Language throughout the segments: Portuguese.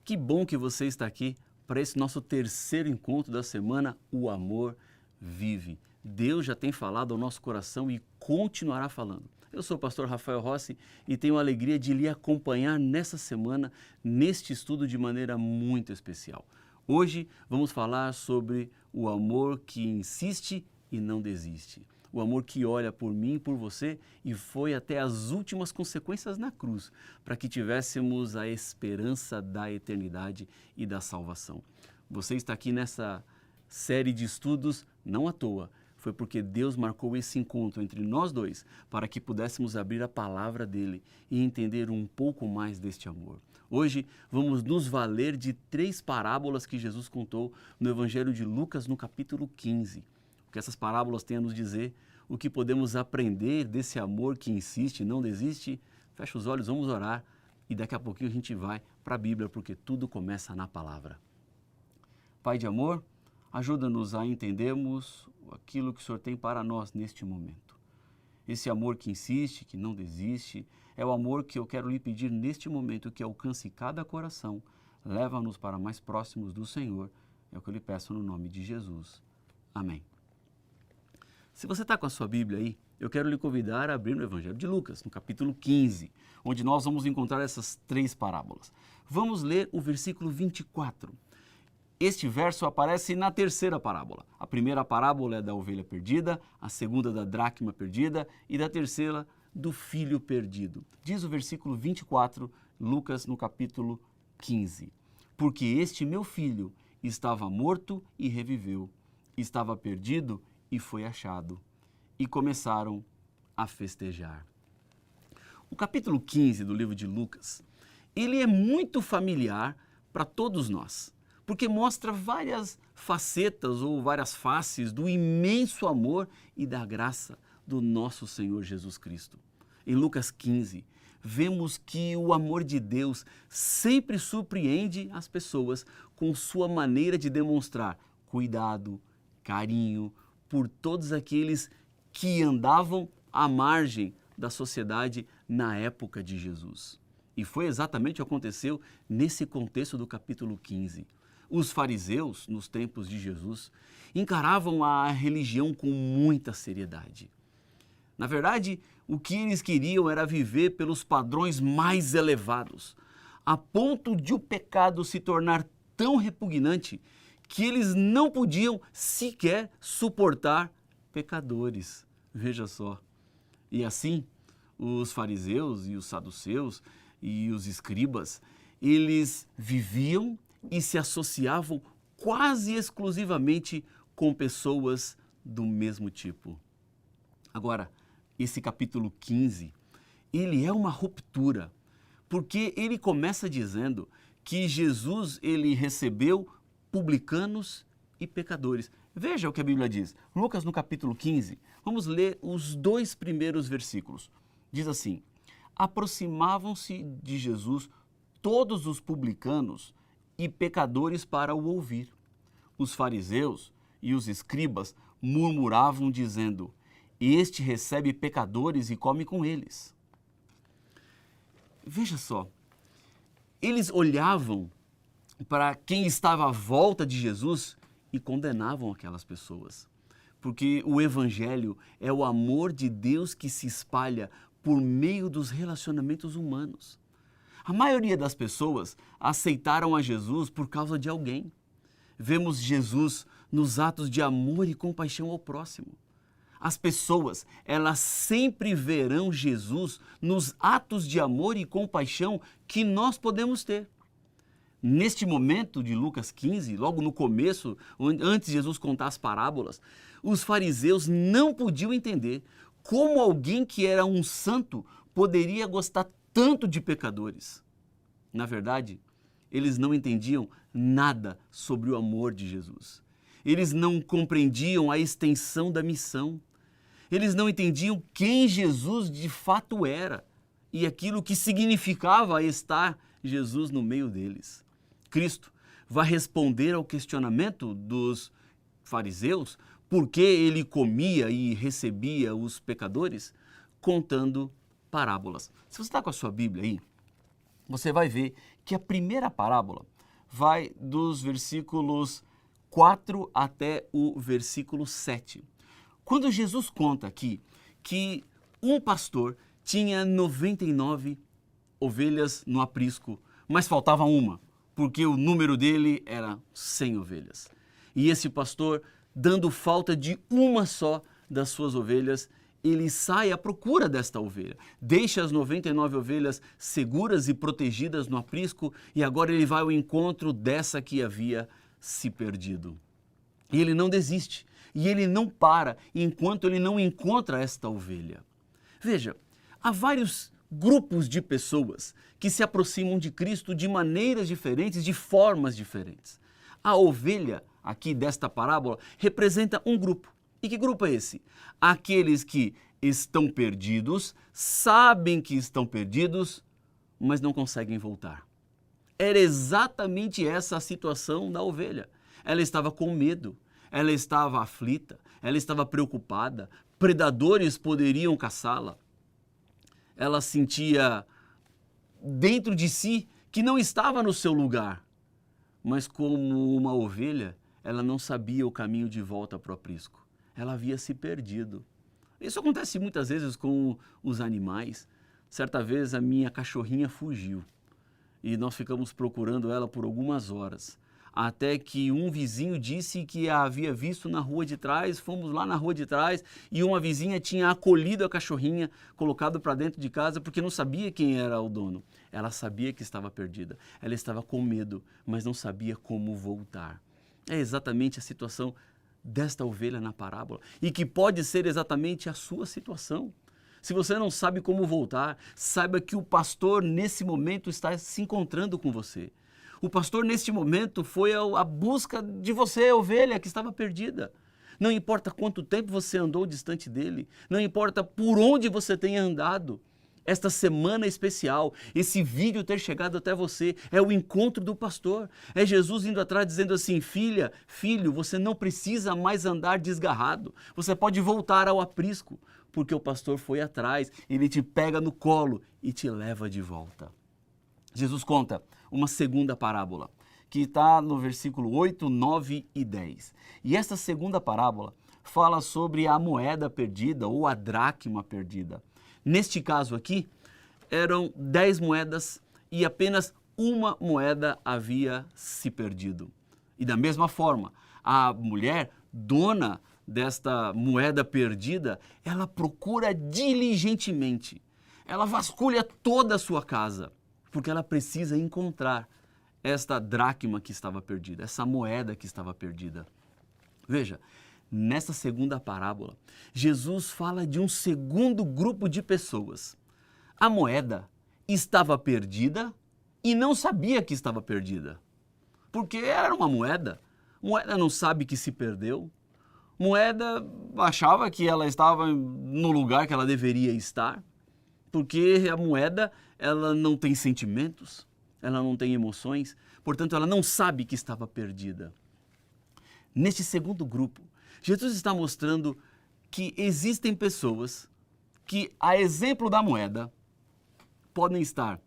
Que bom que você está aqui para esse nosso terceiro encontro da semana, O Amor Vive. Deus já tem falado ao nosso coração e continuará falando. Eu sou o pastor Rafael Rossi e tenho a alegria de lhe acompanhar nessa semana, neste estudo de maneira muito especial. Hoje vamos falar sobre o amor que insiste e não desiste. O amor que olha por mim e por você e foi até as últimas consequências na cruz, para que tivéssemos a esperança da eternidade e da salvação. Você está aqui nessa série de estudos não à toa. Foi porque Deus marcou esse encontro entre nós dois para que pudéssemos abrir a palavra dele e entender um pouco mais deste amor. Hoje vamos nos valer de 3 parábolas que Jesus contou no Evangelho de Lucas, no capítulo 15. O que essas parábolas têm a nos dizer, o que podemos aprender desse amor que insiste e não desiste. Fecha os olhos, vamos orar e daqui a pouquinho a gente vai para a Bíblia, porque tudo começa na palavra. Pai de amor, ajuda-nos a entendermos aquilo que o Senhor tem para nós neste momento. Esse amor que insiste, que não desiste, é o amor que eu quero lhe pedir neste momento, que alcance cada coração, leva-nos para mais próximos do Senhor. É o que eu lhe peço no nome de Jesus. Amém. Se você está com a sua Bíblia aí, eu quero lhe convidar a abrir no Evangelho de Lucas, no capítulo 15, onde nós vamos encontrar essas 3 parábolas. Vamos ler o versículo 24. Este verso aparece na terceira parábola. A primeira parábola é da ovelha perdida, a segunda da dracma perdida e da terceira do filho perdido. Diz o versículo 24, Lucas no capítulo 15. Porque este meu filho estava morto e reviveu, estava perdido e foi achado. E começaram a festejar. O capítulo 15 do livro de Lucas, ele é muito familiar para todos nós, porque mostra várias facetas ou várias faces do imenso amor e da graça do nosso Senhor Jesus Cristo. Em Lucas 15, vemos que o amor de Deus sempre surpreende as pessoas com sua maneira de demonstrar cuidado, carinho por todos aqueles que andavam à margem da sociedade na época de Jesus. E foi exatamente o que aconteceu nesse contexto do capítulo 15. Os fariseus, nos tempos de Jesus, encaravam a religião com muita seriedade. Na verdade, o que eles queriam era viver pelos padrões mais elevados, a ponto de o pecado se tornar tão repugnante que eles não podiam sequer suportar pecadores. Veja só. E assim, os fariseus e os saduceus e os escribas, eles viviam e se associavam quase exclusivamente com pessoas do mesmo tipo. Agora, esse capítulo 15, ele é uma ruptura, porque ele começa dizendo que Jesus ele recebeu publicanos e pecadores. Veja o que a Bíblia diz. Lucas no capítulo 15, vamos ler os 2 primeiros versículos. Diz assim: aproximavam-se de Jesus todos os publicanos e pecadores para o ouvir. Os fariseus e os escribas murmuravam dizendo: este recebe pecadores e come com eles. Veja só, eles olhavam para quem estava à volta de Jesus e condenavam aquelas pessoas. Porque o Evangelho é o amor de Deus que se espalha por meio dos relacionamentos humanos. A maioria das pessoas aceitaram a Jesus por causa de alguém. Vemos Jesus nos atos de amor e compaixão ao próximo. As pessoas, elas sempre verão Jesus nos atos de amor e compaixão que nós podemos ter. Neste momento de Lucas 15, logo no começo, antes de Jesus contar as parábolas, os fariseus não podiam entender como alguém que era um santo poderia gostar tanto de pecadores. Na verdade, eles não entendiam nada sobre o amor de Jesus. Eles não compreendiam a extensão da missão. Eles não entendiam quem Jesus de fato era e aquilo que significava estar Jesus no meio deles. Cristo vai responder ao questionamento dos fariseus por que ele comia e recebia os pecadores, contando parábolas. Se você está com a sua Bíblia aí, você vai ver que a primeira parábola vai dos versículos 4 até o versículo 7. Quando Jesus conta aqui que um pastor tinha 99 ovelhas no aprisco, mas faltava uma, porque o número dele era 100 ovelhas. E esse pastor, dando falta de uma só das suas ovelhas, ele sai à procura desta ovelha, deixa as 99 ovelhas seguras e protegidas no aprisco e agora ele vai ao encontro dessa que havia se perdido. E ele não desiste, e ele não para enquanto ele não encontra esta ovelha. Veja, há vários grupos de pessoas que se aproximam de Cristo de maneiras diferentes, de formas diferentes. A ovelha aqui desta parábola representa um grupo. E que grupo é esse? Aqueles que estão perdidos, sabem que estão perdidos, mas não conseguem voltar. Era exatamente essa a situação da ovelha. Ela estava com medo, ela estava aflita, ela estava preocupada, predadores poderiam caçá-la. Ela sentia dentro de si que não estava no seu lugar, mas como uma ovelha, ela não sabia o caminho de volta para o aprisco. Ela havia se perdido. Isso acontece muitas vezes com os animais. Certa vez a minha cachorrinha fugiu e nós ficamos procurando ela por algumas horas, até que um vizinho disse que a havia visto na rua de trás. Fomos lá na rua de trás e uma vizinha tinha acolhido a cachorrinha, colocado para dentro de casa porque não sabia quem era o dono. Ela sabia que estava perdida, ela estava com medo, mas não sabia como voltar. É exatamente a situação desta ovelha na parábola e que pode ser exatamente a sua situação. Se você não sabe como voltar, saiba que o pastor nesse momento está se encontrando com você. O pastor neste momento foi à busca de você, ovelha que estava perdida. Não importa quanto tempo você andou distante dele, não importa por onde você tenha andado. Esta semana especial, esse vídeo ter chegado até você, é o encontro do pastor. É Jesus indo atrás dizendo assim: filha, filho, você não precisa mais andar desgarrado. Você pode voltar ao aprisco, porque o pastor foi atrás, ele te pega no colo e te leva de volta. Jesus conta uma segunda parábola, que está no versículo 8, 9 e 10. E essa segunda parábola fala sobre a moeda perdida ou a dracma perdida. Neste caso aqui, eram 10 moedas e apenas uma moeda havia se perdido. E da mesma forma, a mulher, dona desta moeda perdida, ela procura diligentemente. Ela vasculha toda a sua casa, porque ela precisa encontrar esta dracma que estava perdida, essa moeda que estava perdida. Veja, nessa segunda parábola, Jesus fala de um segundo grupo de pessoas. A moeda estava perdida e não sabia que estava perdida, porque era uma moeda. Moeda não sabe que se perdeu. Moeda achava que ela estava no lugar que ela deveria estar, porque a moeda, ela não tem sentimentos, ela não tem emoções, portanto ela não sabe que estava perdida. Neste segundo grupo, Jesus está mostrando que existem pessoas que, a exemplo da moeda, podem estar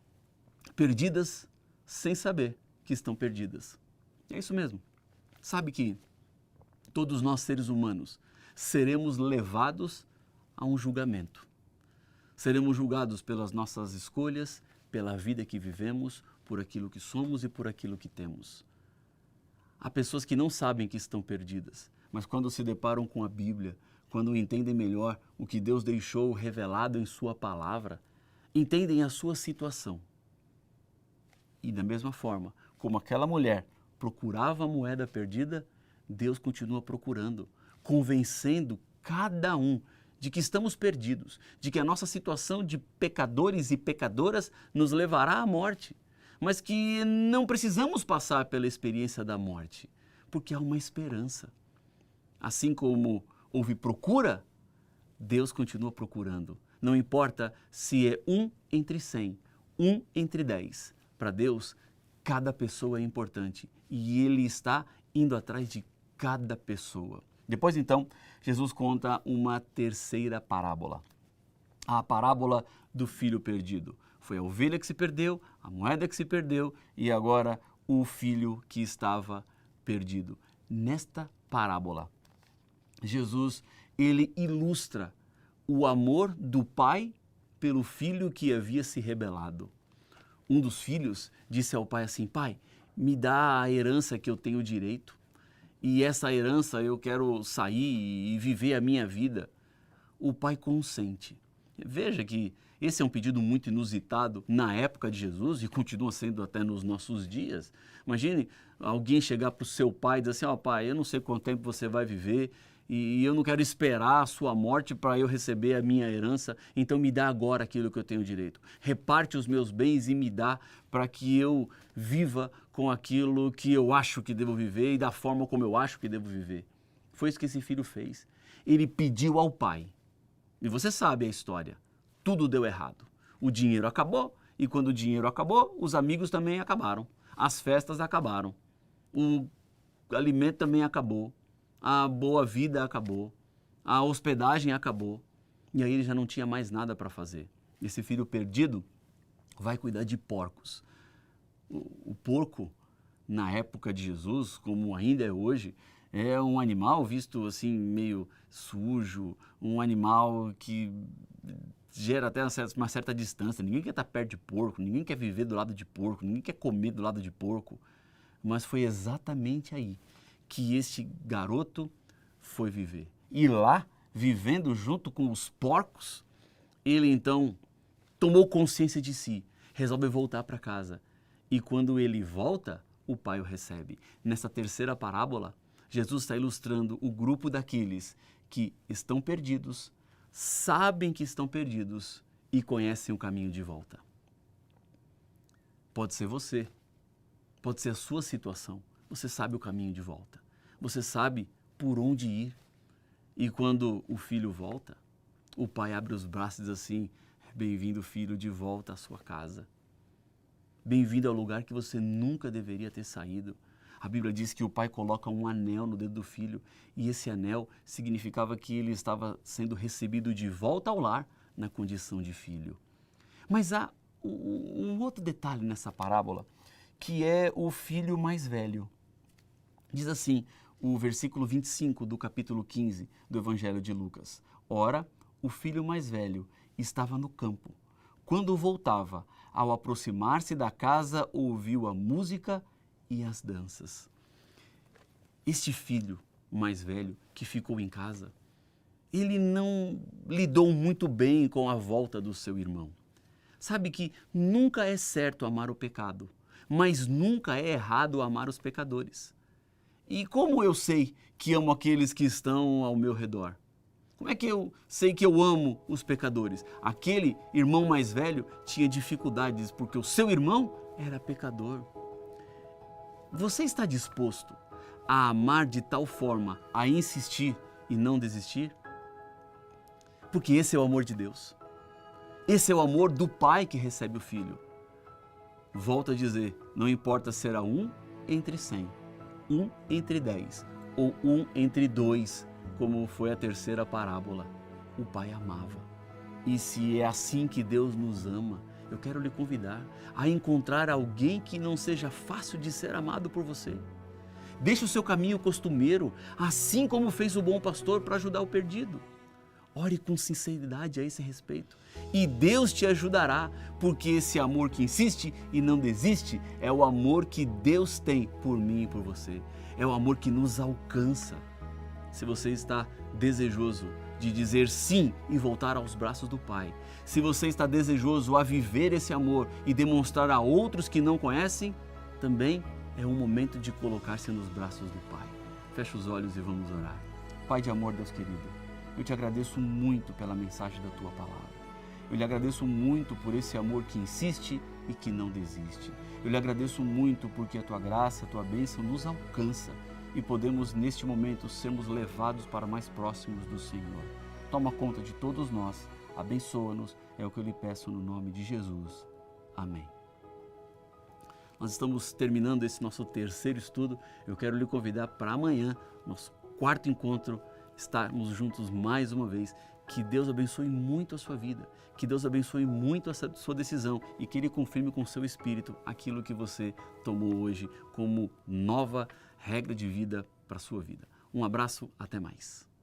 perdidas sem saber que estão perdidas. É isso mesmo. Sabe que todos nós, seres humanos, seremos levados a um julgamento. Seremos julgados pelas nossas escolhas, pela vida que vivemos, por aquilo que somos e por aquilo que temos. Há pessoas que não sabem que estão perdidas, mas quando se deparam com a Bíblia, quando entendem melhor o que Deus deixou revelado em sua palavra, entendem a sua situação. E da mesma forma, como aquela mulher procurava a moeda perdida, Deus continua procurando, convencendo cada um de que estamos perdidos, de que a nossa situação de pecadores e pecadoras nos levará à morte, mas que não precisamos passar pela experiência da morte, porque há uma esperança. Assim como houve procura, Deus continua procurando. Não importa se é 1 entre 100, 1 entre 10. Para Deus, cada pessoa é importante e Ele está indo atrás de cada pessoa. Depois, então, Jesus conta uma terceira parábola. A parábola do filho perdido. Foi a ovelha que se perdeu, a moeda que se perdeu e agora o filho que estava perdido. Nesta parábola, Jesus, ele ilustra o amor do pai pelo filho que havia se rebelado. Um dos filhos disse ao pai assim: pai, me dá a herança que eu tenho direito e essa herança eu quero sair e viver a minha vida. O pai consente. Veja que esse é um pedido muito inusitado na época de Jesus e continua sendo até nos nossos dias. Imagine alguém chegar para o seu pai e dizer assim: ó pai, eu não sei quanto tempo você vai viver e eu não quero esperar a sua morte para eu receber a minha herança, então me dá agora aquilo que eu tenho direito. Reparte os meus bens e me dá para que eu viva com aquilo que eu acho que devo viver e da forma como eu acho que devo viver. Foi isso que esse filho fez. Ele pediu ao pai. E você sabe a história. Tudo deu errado. O dinheiro acabou e quando o dinheiro acabou, os amigos também acabaram. As festas acabaram. O alimento também acabou. A boa vida acabou. A hospedagem acabou. E aí ele já não tinha mais nada para fazer. Esse filho perdido vai cuidar de porcos. O porco, na época de Jesus, como ainda é hoje, é um animal visto assim meio sujo, um animal que gera até uma certa distância. Ninguém quer estar perto de porco, ninguém quer viver do lado de porco, ninguém quer comer do lado de porco. Mas foi exatamente aí que este garoto foi viver. E lá, vivendo junto com os porcos, ele então tomou consciência de si, resolve voltar para casa. E quando ele volta, o pai o recebe. Nessa terceira parábola, Jesus está ilustrando o grupo daqueles que estão perdidos, sabem que estão perdidos e conhecem o caminho de volta. Pode ser você, pode ser a sua situação. Você sabe o caminho de volta. Você sabe por onde ir. E quando o filho volta, o pai abre os braços e diz assim: bem-vindo, filho, de volta à sua casa. Bem-vindo ao lugar que você nunca deveria ter saído. A Bíblia diz que o pai coloca um anel no dedo do filho e esse anel significava que ele estava sendo recebido de volta ao lar na condição de filho. Mas há um outro detalhe nessa parábola, que é o filho mais velho. Diz assim, o versículo 25 do capítulo 15 do Evangelho de Lucas: ora, o filho mais velho estava no campo. Quando voltava, ao aproximar-se da casa, ouviu a música e as danças. Este filho mais velho que ficou em casa, ele não lidou muito bem com a volta do seu irmão. Sabe que nunca é certo amar o pecado, mas nunca é errado amar os pecadores. E como eu sei que amo aqueles que estão ao meu redor? Como é que eu sei que eu amo os pecadores? Aquele irmão mais velho tinha dificuldades porque o seu irmão era pecador. Você está disposto a amar de tal forma, a insistir e não desistir? Porque esse é o amor de Deus. Esse é o amor do pai que recebe o filho. Volto a dizer, não importa se era 1 entre 100, 1 entre 10 ou 1 entre 2, como foi a terceira parábola. O pai amava. E se é assim que Deus nos ama, eu quero lhe convidar a encontrar alguém que não seja fácil de ser amado por você. Deixe o seu caminho costumeiro, assim como fez o bom pastor para ajudar o perdido. Ore com sinceridade a esse respeito e Deus te ajudará, porque esse amor que insiste e não desiste é o amor que Deus tem por mim e por você. É o amor que nos alcança. Se você está desejoso de dizer sim e voltar aos braços do Pai, se você está desejoso a viver esse amor e demonstrar a outros que não conhecem, também é um momento de colocar-se nos braços do Pai. Feche os olhos e vamos orar. Pai de amor, Deus querido, eu te agradeço muito pela mensagem da Tua Palavra. Eu lhe agradeço muito por esse amor que insiste e que não desiste. Eu lhe agradeço muito porque a Tua graça, a Tua bênção nos alcança e podemos neste momento sermos levados para mais próximos do Senhor. Toma conta de todos nós, abençoa-nos, é o que eu lhe peço no nome de Jesus. Amém. Nós estamos terminando esse nosso terceiro estudo. Eu quero lhe convidar para amanhã, nosso quarto encontro, estarmos juntos mais uma vez. Que Deus abençoe muito a sua vida, que Deus abençoe muito essa sua decisão e que Ele confirme com o seu espírito aquilo que você tomou hoje como nova regra de vida para a sua vida. Um abraço, até mais.